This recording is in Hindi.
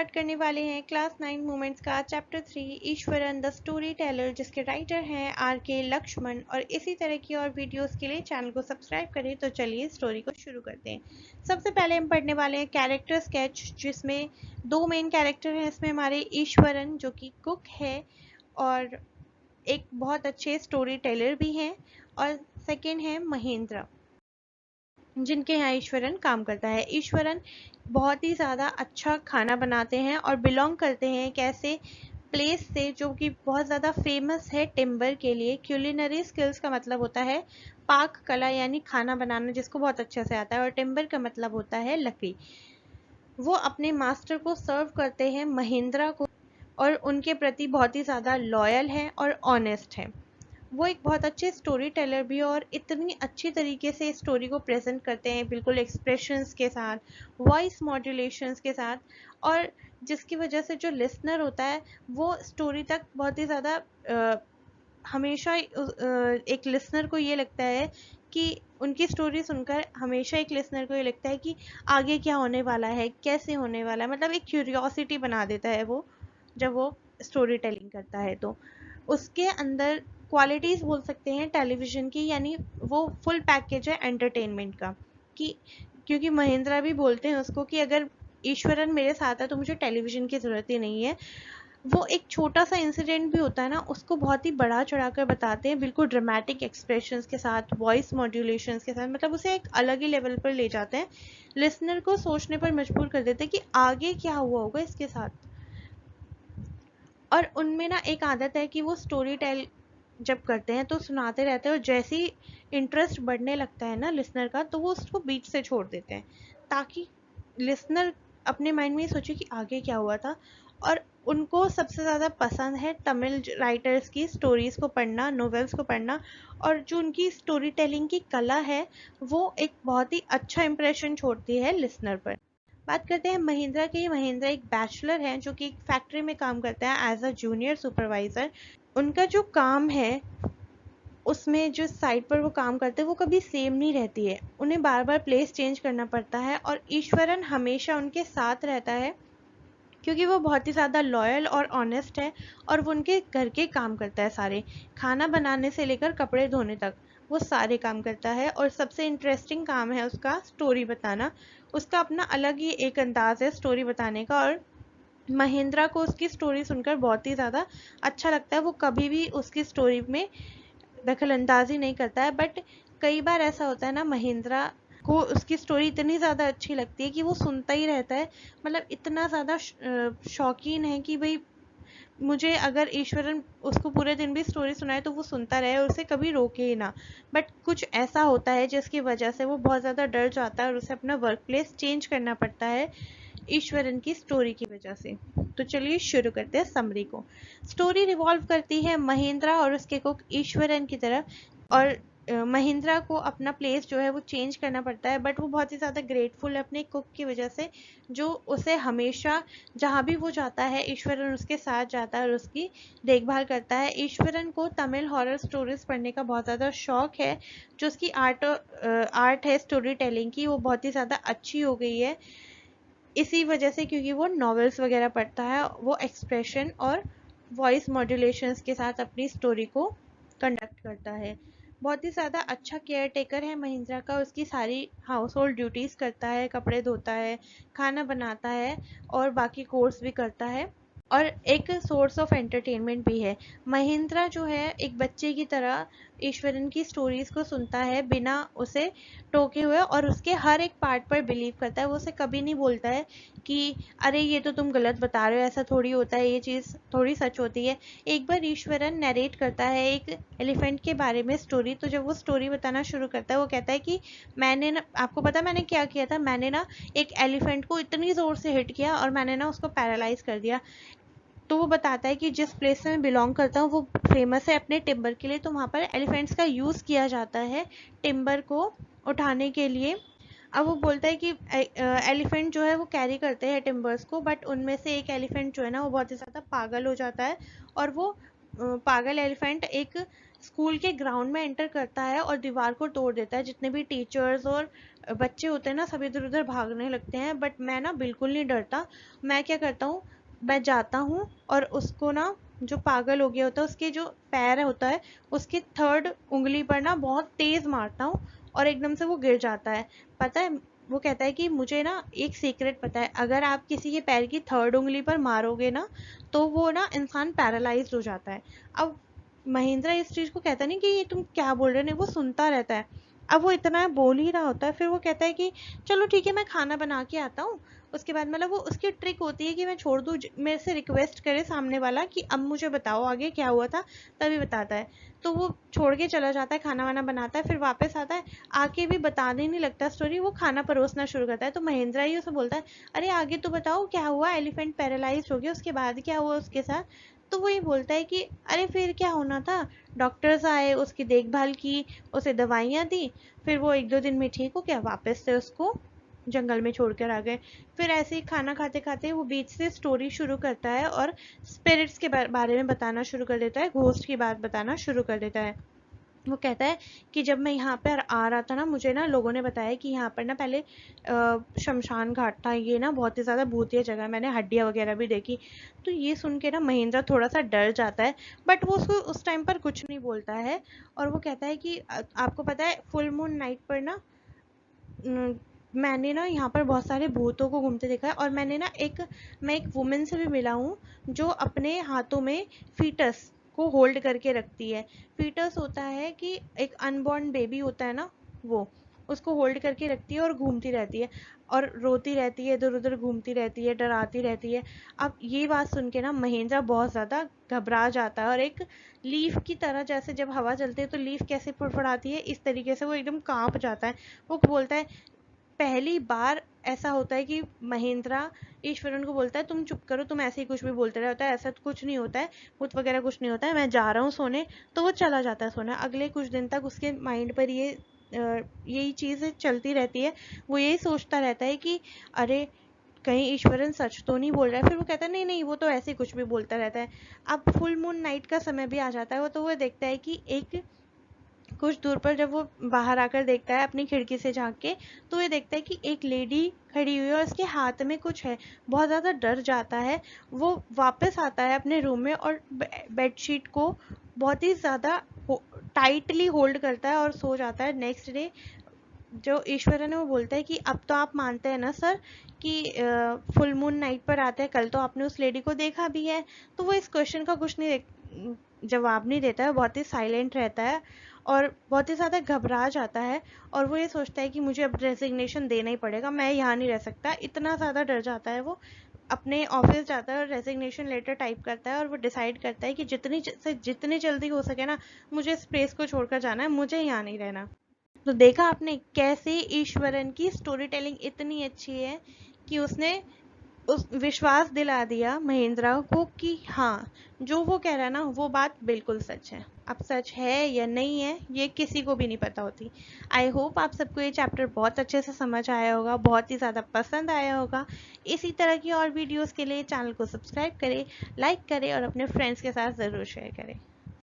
स्टार्ट करने वाले हैं क्लास 9 मोमेंट्स का chapter 3 Eswaran the story teller, जिसके राइटर हैं RK लक्ष्मण। और इसी तरह की और वीडियोस के लिए चैनल को सब्सक्राइब करें। तो चलिए स्टोरी को शुरू करते हैं। सबसे पहले हम पढ़ने वाले हैं कैरेक्टर स्केच, जिसमें दो मेन कैरेक्टर हैं। इसमें हमारे ईश्वरन जो कि कुक है और एक बहुत अच्छे स्टोरी टेलर भी हैं, और सेकेंड है महेंद्र, जिनके यहाँ ईश्वरन काम करता है। ईश्वरन बहुत ही ज़्यादा अच्छा खाना बनाते हैं और बिलोंग करते हैं एक ऐसे प्लेस से जो कि बहुत ज़्यादा फेमस है टिम्बर के लिए। क्यूलिनरी स्किल्स का मतलब होता है पाक कला, यानी खाना बनाना जिसको बहुत अच्छे से आता है, और टिम्बर का मतलब होता है लकड़ी। वो अपने मास्टर को सर्व करते हैं, महेंद्रा को, और उनके प्रति बहुत ही ज़्यादा लॉयल है और ऑनेस्ट है। वो एक बहुत अच्छे स्टोरी टेलर भी है और इतनी अच्छी तरीके से स्टोरी को प्रेजेंट करते हैं, बिल्कुल एक्सप्रेशंस के साथ, वॉइस मॉड्यूलेशंस के साथ, और जिसकी वजह से जो लिसनर होता है वो स्टोरी तक बहुत ही ज़्यादा हमेशा एक लिसनर को ये लगता है कि उनकी स्टोरी सुनकर हमेशा एक लिसनर को ये लगता है कि आगे क्या होने वाला है, कैसे होने वाला है। मतलब एक क्यूरियोसिटी बना देता है वो जब वो स्टोरी टेलिंग करता है। तो उसके अंदर क्वालिटीज़ बोल सकते हैं टेलीविज़न की, यानी वो फुल पैकेज है एंटरटेनमेंट का। कि क्योंकि महेंद्रा भी बोलते हैं उसको कि अगर ईश्वरन मेरे साथ है तो मुझे टेलीविज़न की ज़रूरत ही नहीं है। वो एक छोटा सा इंसिडेंट भी होता है ना, उसको बहुत ही बड़ा चढ़ाकर बताते हैं, बिल्कुल ड्रामेटिक एक्सप्रेशंस के साथ, वॉइस मॉड्यूलेशंस के साथ। मतलब उसे एक अलग ही लेवल पर ले जाते हैं, लिसनर को सोचने पर मजबूर कर देते हैं कि आगे क्या हुआ होगा इसके साथ। और उनमें ना एक आदत है कि वो स्टोरी टेल जब करते हैं तो सुनाते रहते हैं, और जैसे ही इंटरेस्ट बढ़ने लगता है ना लिसनर का, तो वो उसको बीच से छोड़ देते हैं, ताकि लिसनर अपने माइंड में ये सोचे कि आगे क्या हुआ था। और उनको सबसे ज़्यादा पसंद है तमिल राइटर्स की स्टोरीज़ को पढ़ना, नोवेल्स को पढ़ना, और जो उनकी स्टोरी टेलिंग की कला है वो एक बहुत ही अच्छा इंप्रेशन छोड़ती है लिसनर पर। बात करते हैं महिंद्रा की। महिंद्रा एक बैचलर हैं जो कि एक फैक्ट्री में काम करता है एज अ जूनियर सुपरवाइज़र। उनका जो काम है उसमें जो साइट पर वो काम करते हैं वो कभी सेम नहीं रहती है, उन्हें बार बार प्लेस चेंज करना पड़ता है, और ईश्वरन हमेशा उनके साथ रहता है क्योंकि वो बहुत ही ज़्यादा लॉयल और ऑनेस्ट है, और वो उनके घर के काम करता है सारे, खाना बनाने से लेकर कपड़े धोने तक वो सारे काम करता है। और सबसे इंटरेस्टिंग काम है उसका स्टोरी बताना। उसका अपना अलग ही एक अंदाज है स्टोरी बताने का, और महेंद्रा को उसकी स्टोरी सुनकर बहुत ही ज़्यादा अच्छा लगता है। वो कभी भी उसकी स्टोरी में दखलंदाजी नहीं करता है, बट कई बार ऐसा होता है ना, महेंद्रा को उसकी स्टोरी इतनी ज़्यादा अच्छी लगती है कि वो सुनता ही रहता है। मतलब इतना ज़्यादा शौकीन है कि भाई मुझे अगर ईश्वरन उसको पूरे दिन भी स्टोरी सुनाए तो वो सुनता रहे और उसे कभी रोके ही ना। बट कुछ ऐसा होता है जिसकी वजह से वो बहुत ज़्यादा डर जाता है और उसे अपना वर्क प्लेस चेंज करना पड़ता है ईश्वरन की स्टोरी की वजह से। तो चलिए शुरू करते हैं समरी को। स्टोरी रिवॉल्व करती है महेंद्रा और उसके कुक ईश्वरन की तरफ, और महेंद्रा को अपना प्लेस जो है वो चेंज करना पड़ता है, बट वो बहुत ही ज़्यादा ग्रेटफुल है अपने कुक की वजह से, जो उसे हमेशा जहाँ भी वो जाता है ईश्वरन उसके साथ जाता है और उसकी देखभाल करता है। ईश्वरन को तमिल हॉरर स्टोरीज पढ़ने का बहुत ज़्यादा शौक है। जो उसकी आर्ट है स्टोरी टेलिंग की, वो बहुत ही ज़्यादा अच्छी हो गई है इसी वजह से, क्योंकि वो नॉवेल्स वगैरह पढ़ता है। वो एक्सप्रेशन और वॉइस मॉड्यूलेशंस के साथ अपनी स्टोरी को कंडक्ट करता है। बहुत ही ज़्यादा अच्छा केयर टेकर है महिंद्रा का, उसकी सारी हाउस होल्ड ड्यूटीज़ करता है, कपड़े धोता है, खाना बनाता है, और बाकी कोर्स भी करता है, और एक सोर्स ऑफ एंटरटेनमेंट भी है। महिंद्रा जो है एक बच्चे की तरह ईश्वरन की स्टोरीज को सुनता है बिना उसे टोके हुए, और उसके हर एक पार्ट पर बिलीव करता है। वो उसे कभी नहीं बोलता है कि अरे ये तो तुम गलत बता रहे हो, ऐसा थोड़ी होता है, ये चीज़ थोड़ी सच होती है। एक बार ईश्वरन नरेट करता है एक एलिफेंट के बारे में स्टोरी। तो जब वो स्टोरी बताना शुरू करता है वो कहता है कि मैंने ना, आपको पता मैंने क्या किया था, मैंने ना एक एलिफेंट को इतनी ज़ोर से हिट किया और मैंने ना उसको पैरालाइज कर दिया। तो वो बताता है कि जिस प्लेस से मैं बिलोंग करता हूँ वो फेमस है अपने टिम्बर के लिए, तो वहाँ पर एलिफेंट्स का यूज़ किया जाता है टिम्बर को उठाने के लिए। अब वो बोलता है कि एलिफेंट जो है वो कैरी करते हैं टिम्बर्स को, बट उनमें से एक एलिफेंट जो है ना वो बहुत ही ज़्यादा पागल हो जाता है, और वो पागल एलिफेंट एक स्कूल के ग्राउंड में एंटर करता है और दीवार को तोड़ देता है। जितने भी टीचर्स और बच्चे होते हैं ना, सब इधर उधर भागने लगते हैं, बट मैं ना बिल्कुल नहीं डरता। मैं क्या करता हूँ, मैं जाता हूँ और उसको ना, जो पागल हो गया होता है, उसके जो पैर होता है उसके थर्ड उंगली पर ना बहुत तेज मारता हूँ और एकदम से वो गिर जाता है। पता है, वो कहता है कि मुझे ना एक सीक्रेट पता है, अगर आप किसी के पैर की थर्ड उंगली पर मारोगे ना तो वो ना इंसान पैरालाइज्ड हो जाता है। अब महेंद्र इस चीज को कहता नहीं कि ये तुम क्या बोल रहे हो, नहीं, वो सुनता रहता है। अब वो इतना बोल ही रहा होता है, फिर वो कहता है कि चलो ठीक है, मैं खाना बना के आता हूँ। उसके बाद मतलब वो उसकी ट्रिक होती है कि मैं छोड़ दूँ, मेरे से रिक्वेस्ट करे सामने वाला कि अब मुझे बताओ आगे क्या हुआ था, तभी बताता है। तो वो छोड़ के चला जाता है, खाना वाना बनाता है, फिर वापस आता है, आके भी बताने नहीं लगता स्टोरी, वो खाना परोसना शुरू करता है। तो महेंद्र ही उसे बोलता है, अरे आगे तो बताओ क्या हुआ, एलिफेंट पैरालाइज हो गया, उसके बाद क्या हुआ उसके साथ। तो वो ये बोलता है कि अरे फिर क्या होना था, डॉक्टर्स आए, उसकी देखभाल की, उसे दवाइयाँ दी, फिर वो एक दो दिन में ठीक हो गया, वापस से उसको जंगल में छोड़कर आ गए। फिर ऐसे ही खाना खाते खाते वो बीच से स्टोरी शुरू करता है और स्पिरिट्स के बारे में बताना शुरू कर देता है, घोस्ट की बात बताना शुरू कर देता है। वो कहता है कि जब मैं यहाँ पर आ रहा था ना, मुझे ना लोगों ने बताया कि यहाँ पर ना पहले शमशान घाट था, ये ना बहुत ही ज़्यादा भूतिया जगह है, मैंने हड्डियाँ वगैरह भी देखी। तो ये सुन के ना महेंद्र थोड़ा सा डर जाता है, बट वो उसको उस टाइम पर कुछ नहीं बोलता है। और वो कहता है कि आपको पता है फुल मून नाइट पर ना मैंने ना यहाँ पर बहुत सारे भूतों को घूमते देखा है, और मैं एक वुमेन से भी मिला हूँ जो अपने हाथों में फीटस को होल्ड करके रखती है। फीटस होता है कि एक अनबॉर्न बेबी होता है ना, वो उसको होल्ड करके रखती है और घूमती रहती है और रोती रहती है, इधर उधर घूमती रहती है, डराती रहती है। अब ये बात सुन के ना महेंद्र बहुत ज़्यादा घबरा जाता है, और एक लीफ की तरह, जैसे जब हवा चलती है तो लीफ कैसे फड़फड़ाती है, इस तरीके से वो एकदम कांप जाता है। वो बोलता है, पहली बार ऐसा होता है कि महेंद्रा ईश्वरन को बोलता है, तुम चुप करो, तुम ऐसे ही कुछ भी बोलते रहे होता है, ऐसा तो कुछ नहीं होता है, भूत वगैरह कुछ नहीं होता है, मैं जा रहा हूँ सोने। तो वो चला जाता है सोने। अगले कुछ दिन तक उसके माइंड पर यही चीज़ चलती रहती है। वो यही सोचता रहता है कि अरे कहीं ईश्वरन सच तो नहीं बोल रहा है। फिर वो कहता है नहीं नहीं, वो तो ऐसे ही कुछ भी बोलता रहता है। अब फुल मून नाइट का समय भी आ जाता है, वो तो वो देखता है कि एक कुछ दूर पर, जब वो बाहर आकर देखता है अपनी खिड़की से झांक के, तो ये देखता है कि एक लेडी खड़ी हुई है और उसके हाथ में कुछ है। बहुत ज़्यादा डर जाता है। वो वापस आता है अपने रूम में और बेडशीट को बहुत ही ज़्यादा टाइटली होल्ड करता है और सो जाता है। नेक्स्ट डे जो ईश्वरन है वो बोलता है कि अब तो आप मानते हैं ना सर कि फुल मून नाइट पर आते हैं, कल तो आपने उस लेडी को देखा भी है। तो वो इस क्वेश्चन का कुछ नहीं जवाब नहीं देता है, बहुत ही साइलेंट रहता है और बहुत ही ज़्यादा घबरा जाता है। और वो ये सोचता है कि मुझे अब रेजिग्नेशन देना ही पड़ेगा, मैं यहाँ नहीं रह सकता। इतना ज़्यादा डर जाता है वो, अपने ऑफिस जाता है और रेजिग्नेशन लेटर टाइप करता है, और वो डिसाइड करता है कि जितनी जल्दी हो सके ना, मुझे इस प्लेस को छोड़कर जाना है, मुझे यहाँ नहीं रहना। तो देखा आपने कैसे ईश्वरन की स्टोरी टेलिंग इतनी अच्छी है कि उसने उस विश्वास दिला दिया महेंद्रा को कि हाँ, जो वो कह रहा है ना वो बात बिल्कुल सच है। अब सच है या नहीं है ये किसी को भी नहीं पता होती। आई होप आप सबको ये चैप्टर बहुत अच्छे से समझ आया होगा, बहुत ही ज़्यादा पसंद आया होगा। इसी तरह की और वीडियोस के लिए चैनल को सब्सक्राइब करें, लाइक करें और अपने फ्रेंड्स के साथ ज़रूर शेयर करें।